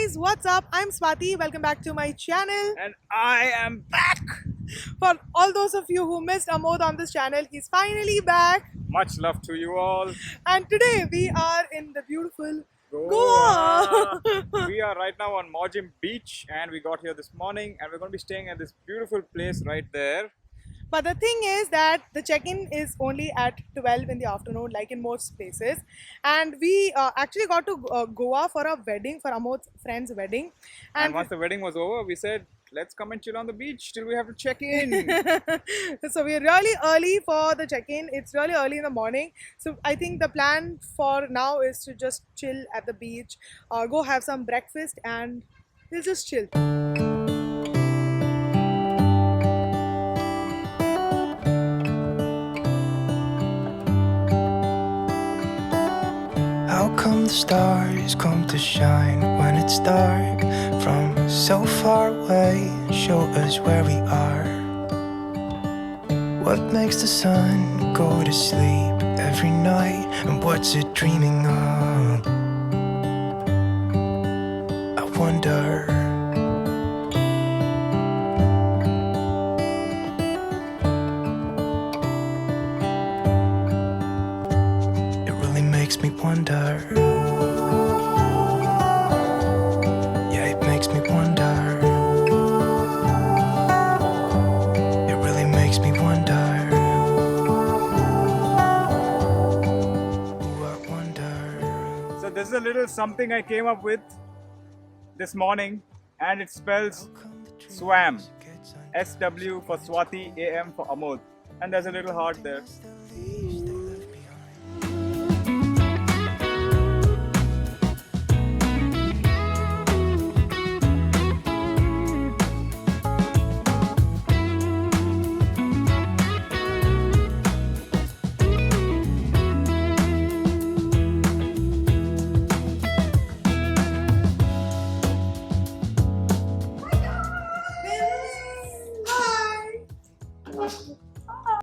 guys, what's up? I'm Swathi. Welcome back to my channel. And I am back. For all those of you who missed Amod on this channel, he's finally back. Much love to you all. And today we are in the beautiful Goa. Goa. We are right now on Morjim beach and we got here this morning and we're going to be staying at this beautiful place right there. But the thing is that the check-in is only at 12 in the afternoon, like in most places. And we actually got to Goa for a wedding, for Amod's friend's wedding. And once the wedding was over, we said, let's come and chill on the beach till we have to check in. So we're really early for the check-in. It's really early in the morning. So I think the plan for now is to just chill at the beach, go have some breakfast, and we'll just chill. How come the stars come to shine when it's dark from so far away? Show us where we are. What makes the sun go to sleep every night, and what's it dreaming of? I wonder. It really makes me wonder. Yeah, it makes me wonder. It really makes me wonder. Ooh, I wonder. So this is a little something I came up with this morning and it spells SWAM. SW for Swathi, AM for Amod. And there's a little heart there.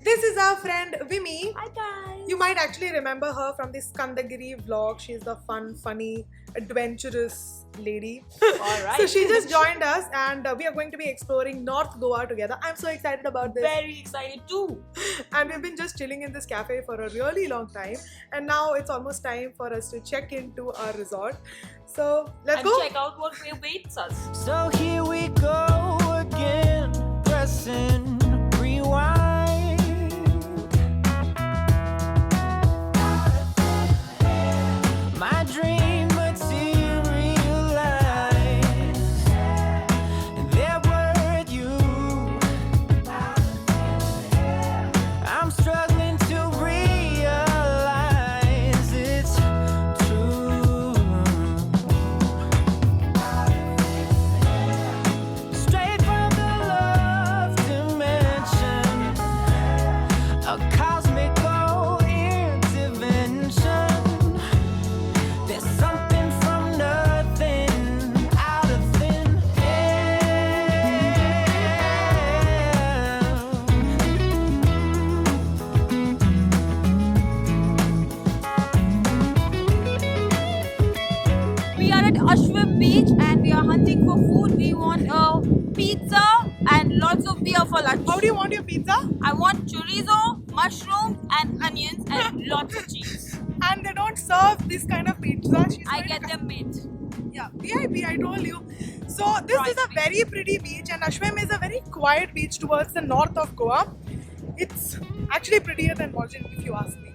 This is our friend Vimi. Hi guys! You might actually remember her from the Skandagiri vlog. She's the fun, funny, adventurous lady. Alright. So she just joined us and we are going to be exploring North Goa together. I'm so excited about this. Very excited too. And we've been just chilling in this cafe for a really long time. And now it's almost time for us to check into our resort. So let's And go. check out what awaits us. So here we go again, pressing rewind. My dream materialized, and there were you. I'm struggling to realize it's true. Straight from the love dimension, a cosmical intervention. There's something from nothing out of thin air. We are at Ashwem beach and we are hunting for food. We want a pizza and lots of beer for lunch. How do you want your pizza? I want chorizo, mushrooms and onions and lots of cheese. And they don't serve this kind of pizza. She's I going get to them made. Yeah, VIP, I told you. So this is a very pretty beach and Ashwem is a very quiet beach towards the north of Goa. It's actually prettier than Morjim if you ask me.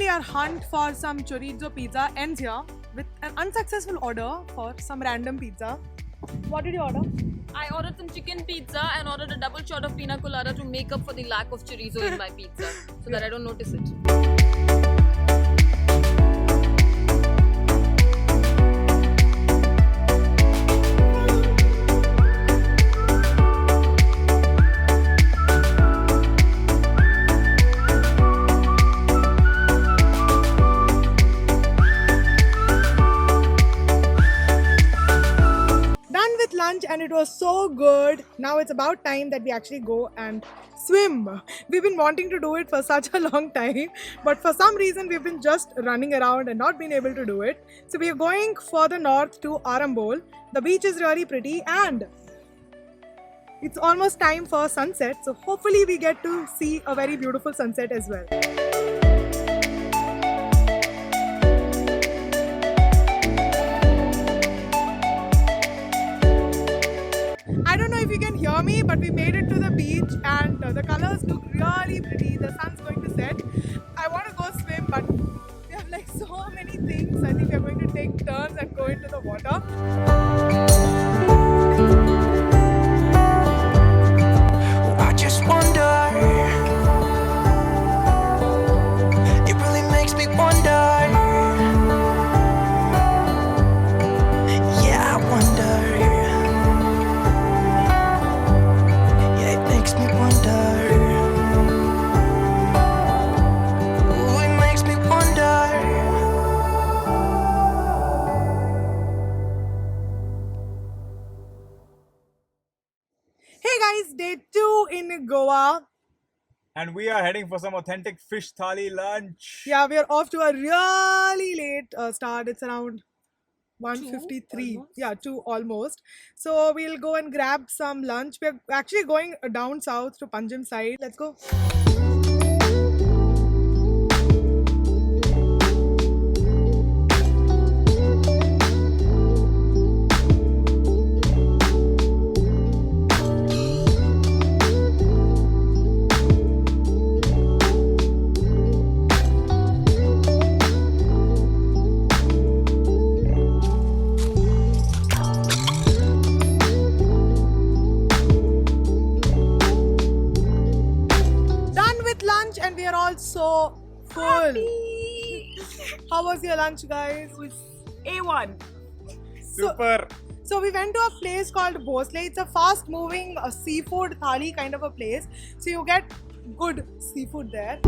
Our hunt for some chorizo pizza ends here with an unsuccessful order for some random pizza. What did you order? I ordered some chicken pizza and ordered a double shot of pina colada to make up for the lack of chorizo in my pizza so that I don't notice it. so good. Now it's about time that we actually go and swim. We've been wanting to do it for such a long time, but for some reason we've been just running around and not been able to do it. So we are going further north to Arambol. The beach is really pretty and it's almost time for sunset. So hopefully we get to see a very beautiful sunset as well. I don't know if you can hear me, but we made it to the beach and the colors look really pretty. The sun's going to set. I want to go swim, but we have like so many things. I think we are going to take turns and go into the water. I just wonder. It really makes me wonder. Yeah, I wonder. Yeah, it makes me wonder. Ooh, it makes me wonder. Hey guys, day 2 in Goa. And we are heading for some authentic fish thali lunch. Yeah, we are off to a really late start. It's around 1:53. almost? Yeah, 2 almost. So we'll go and grab some lunch. We're actually going down south to Panjim side. Let's go. And we are all so full. How was your lunch, guys? It was A1. Super. So we went to a place called Bhonsle. It's a fast-moving seafood thali kind of a place. So you get good seafood there.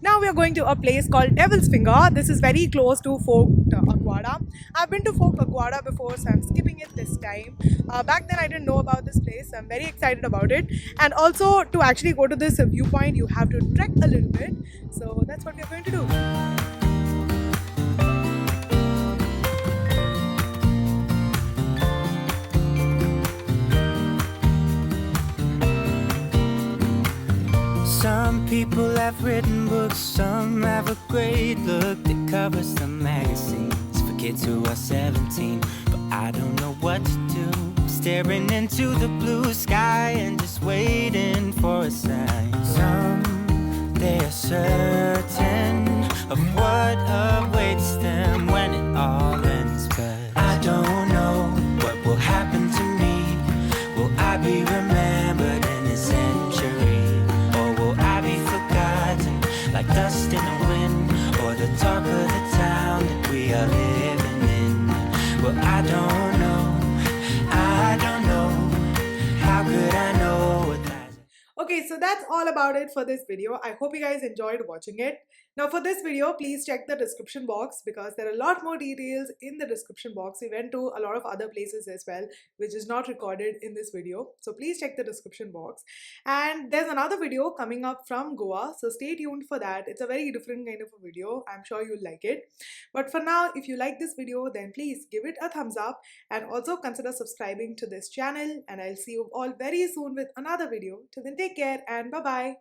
Now we are going to a place called Devil's Finger. This is very close to Folk Aguada. I've been to Folk Aguada before, so I'm skipping it this time. Back then I didn't know about this place. I'm very excited about it. And also to actually go to this viewpoint, you have to trek a little bit. So that's what we're going to do. Some people have written books, some have a great look that covers the magazines for kids who are 17. But I don't know what to do. I'm staring into the blue sky and just waiting for a sign. Someday are certain of what awaits them when it all ends. But I don't know what will happen to me. Will I be remembered in a century? Like dust in the wind, or the talk of the town that we are living in. Well, I don't know, how could I know what that is? Okay, so that's all about it for this video. I hope you guys enjoyed watching it. Now for this video, please check the description box because there are a lot more details in the description box. We went to a lot of other places as well, which is not recorded in this video. So please check the description box. And there's another video coming up from Goa, so stay tuned for that. It's a very different kind of a video. I'm sure you'll like it. But for now, if you like this video, then please give it a thumbs up and also consider subscribing to this channel. And I'll see you all very soon with another video. Till then, take care and bye-bye.